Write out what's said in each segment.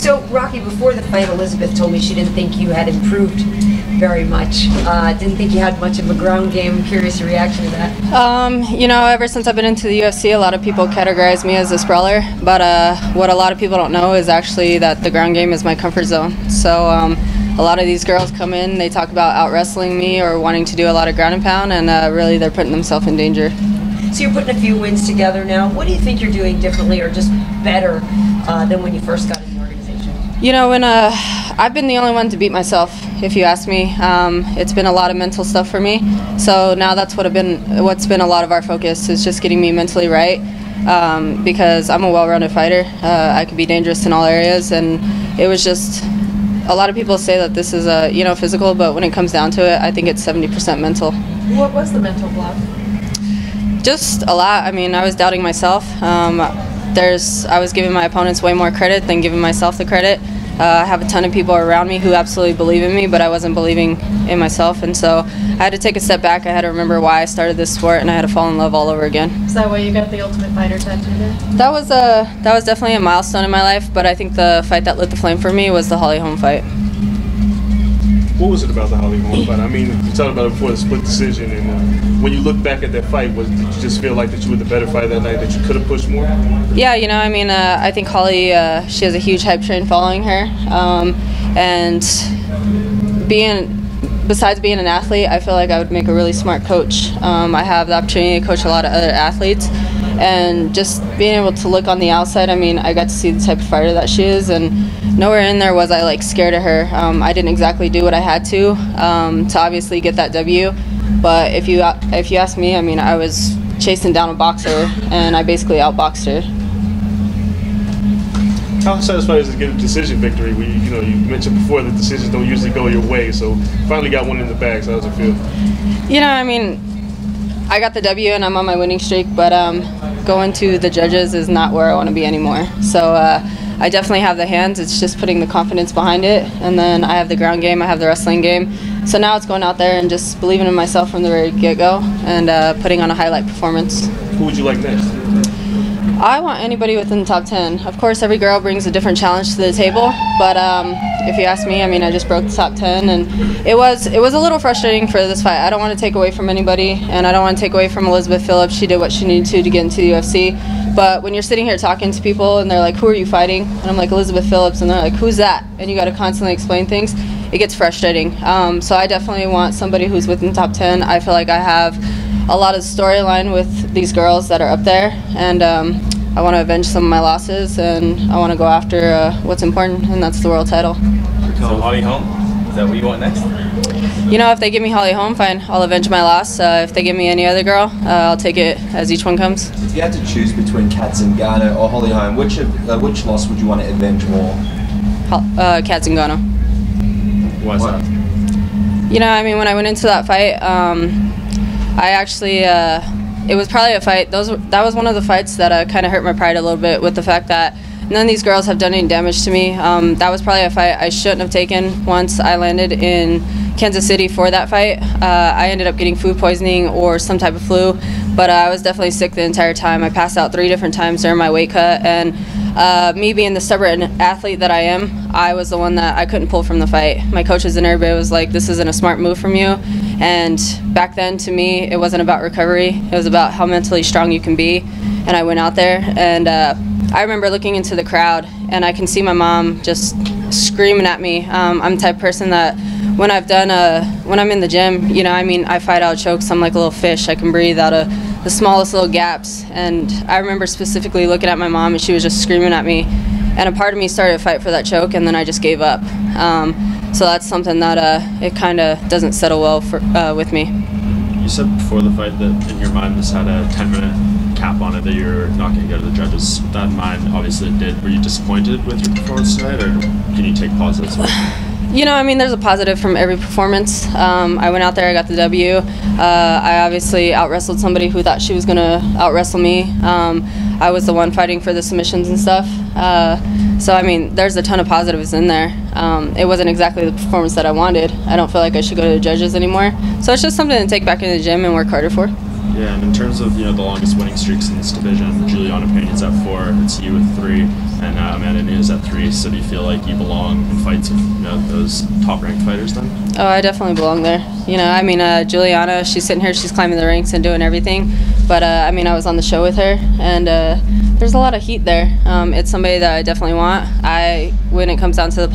So, Rocky, before the fight, Elizabeth told me she didn't think you had improved very much. Didn't think you had much of a ground game. I'm curious your reaction to that. You know, ever since I've been into the UFC, a lot of people categorize me as a sprawler, but what a lot of people don't know is actually that the ground game is my comfort zone. So a lot of these girls come in, they talk about out-wrestling me or wanting to do a lot of ground and pound, and really they're putting themselves in danger. So you're putting a few wins together now. What do you think you're doing differently or just better than when you first got in the organization? You know, when I've been the only one to beat myself, if you ask me. It's been a lot of mental stuff for me. So now that's what's been a lot of our focus, is just getting me mentally right. Because I'm a well-rounded fighter. I could be dangerous in all areas, and it was just, a lot of people say that this is physical, but when it comes down to it, I think it's 70% mental. What was the mental block? Just a lot. I mean, I was doubting myself. I was giving my opponents way more credit than giving myself the credit. I have a ton of people around me who absolutely believe in me, but I wasn't believing in myself, and so I had to take a step back. I had to remember why I started this sport, and I had to fall in love all over again. Is that why you got the Ultimate Fighter tattoo there? That was definitely a milestone in my life, but I think the fight that lit the flame for me was the Holly Holm fight. What was it about the Holly Holm fight? I mean, you talked about it before, the split decision, and when you look back at that fight, did you just feel like that you were the better fighter that night, that you could have pushed more? Yeah, you know, I mean, I think Holly, she has a huge hype train following her, and besides being an athlete, I feel like I would make a really smart coach. I have the opportunity to coach a lot of other athletes, and just being able to look on the outside, I mean, I got to see the type of fighter that she is, and nowhere in there was I like scared of her. I didn't exactly do what I had to obviously get that W, but if you ask me, I mean, I was chasing down a boxer, and I basically outboxed her. How satisfying is it to get a decision victory? You mentioned before that decisions don't usually go your way, so finally got one in the bag. So how does it feel? You know, I mean, I got the W and I'm on my winning streak, but going to the judges is not where I want to be anymore. So I definitely have the hands. It's just putting the confidence behind it, and then I have the ground game, I have the wrestling game. So now it's going out there and just believing in myself from the very get-go and putting on a highlight performance. Who would you like next? I want anybody within the top 10. Of course, every girl brings a different challenge to the table, but if you ask me, I mean, I just broke the top 10, and it was a little frustrating for this fight. I don't want to take away from anybody, and I don't want to take away from Elizabeth Phillips. She did what she needed to get into the UFC, but when you're sitting here talking to people, and they're like, who are you fighting? And I'm like, Elizabeth Phillips, and they're like, who's that? And you got to constantly explain things. It gets frustrating. So I definitely want somebody who's within the top 10. I feel like I have a lot of storyline with these girls that are up there, and I want to avenge some of my losses, and I want to go after what's important, and that's the world title. So Holly Holm, is that what you want next? You know, if they give me Holly Holm, fine, I'll avenge my loss. If they give me any other girl, I'll take it as each one comes. If you had to choose between Kat Zingano or Holly Holm, which loss would you want to avenge more? Kat Zingano. Why is that? You know, I mean, when I went into that fight, I actually, it was probably a fight, that was one of the fights that kind of hurt my pride a little bit, with the fact that none of these girls have done any damage to me. That was probably a fight I shouldn't have taken once I landed in Kansas City for that fight. I ended up getting food poisoning or some type of flu, but I was definitely sick the entire time. I passed out 3 different times during my weight cut, and me being the stubborn athlete that I am, I was the one that I couldn't pull from the fight. My coaches and everybody was like, this isn't a smart move from you. And back then, to me, it wasn't about recovery. It was about how mentally strong you can be. And I went out there, and I remember looking into the crowd, and I can see my mom just screaming at me. I'm the type of person that when I'm in the gym, you know, I mean, I fight out chokes. I'm like a little fish. I can breathe out of the smallest little gaps. And I remember specifically looking at my mom, and she was just screaming at me. And a part of me started to fight for that choke, and then I just gave up. So that's something that it kind of doesn't settle well with me. You said before the fight that in your mind this had a 10-minute cap on it, that you're not going to go to the judges. With that in mind, obviously it did. Were you disappointed with your performance tonight, or can you take positives? You know, I mean, there's a positive from every performance. I went out there, I got the W. I obviously out-wrestled somebody who thought she was going to out-wrestle me. I was the one fighting for the submissions and stuff. So, I mean, there's a ton of positives in there. It wasn't exactly the performance that I wanted. I don't feel like I should go to the judges anymore. So it's just something to take back in the gym and work harder for. Yeah, and in terms of the longest winning streaks in this division, Julianna Pena is at 4, it's you with 3, and Amanda Nunes at 3. So do you feel like you belong in fights with those top-ranked fighters then? Oh, I definitely belong there. I mean, Julianna, she's sitting here, she's climbing the ranks and doing everything. But I mean, I was on the show with her, and there's a lot of heat there. It's somebody that I definitely want. When it comes down to the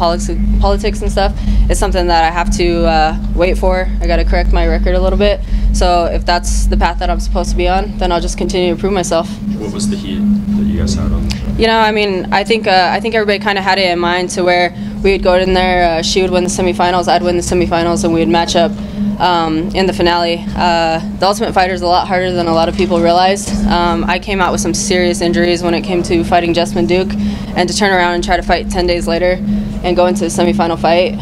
politics and stuff, it's something that I have to wait for. I got to correct my record a little bit. So if that's the path that I'm supposed to be on, then I'll just continue to prove myself. What was the heat that you guys had on the show? I mean, I think everybody kind of had it in mind to where we would go in there, she would win the semifinals, I'd win the semifinals, and we would match up in the finale. The Ultimate Fighter is a lot harder than a lot of people realized. I came out with some serious injuries when it came to fighting Jessamine Duke, and to turn around and try to fight 10 days later and go into the semifinal fight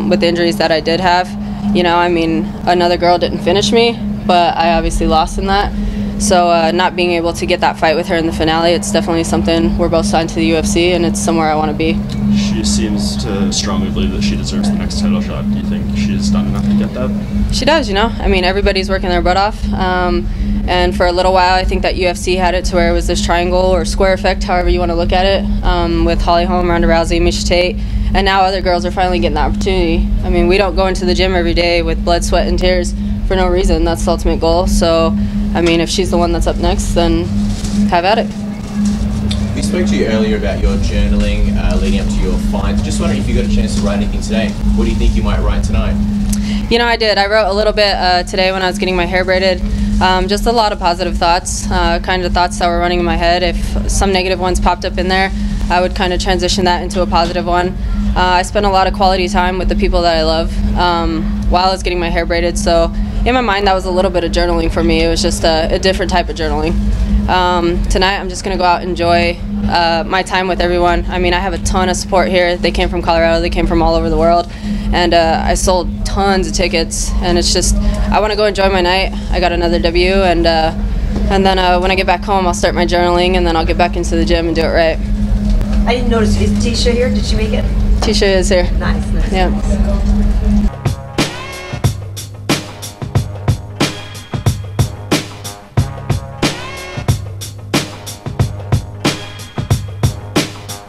with the injuries that I did have. I mean, another girl didn't finish me, but I obviously lost in that. So not being able to get that fight with her in the finale, it's definitely something. We're both signed to the UFC, and it's somewhere I want to be. She seems to strongly believe that she deserves the next title shot. Do you think she's done enough to get that? She does, I mean, everybody's working their butt off. And for a little while, I think that UFC had it to where it was this triangle or square effect, however you want to look at it, with Holly Holm, Ronda Rousey, Miesha Tate. And now other girls are finally getting the opportunity. I mean, we don't go into the gym every day with blood, sweat, and tears for no reason. That's the ultimate goal. So, I mean, if she's the one that's up next, then have at it. We spoke to you earlier about your journaling leading up to your fight. Just wondering if you got a chance to write anything today. What do you think you might write tonight? I did. I wrote a little bit today when I was getting my hair braided. Just a lot of positive thoughts, kind of thoughts that were running in my head. If some negative ones popped up in there, I would kind of transition that into a positive one. I spent a lot of quality time with the people that I love while I was getting my hair braided. So in my mind, that was a little bit of journaling for me. It was just a different type of journaling. Tonight, I'm just going to go out and enjoy my time with everyone. I mean, I have a ton of support here. They came from Colorado. They came from all over the world. And I sold tons of tickets. And it's just, I want to go enjoy my night. I got another W. And then when I get back home, I'll start my journaling. And then I'll get back into the gym and do it right. I didn't notice. Is Tisha here? Did she make it? Tisha is here. Nice. Yeah.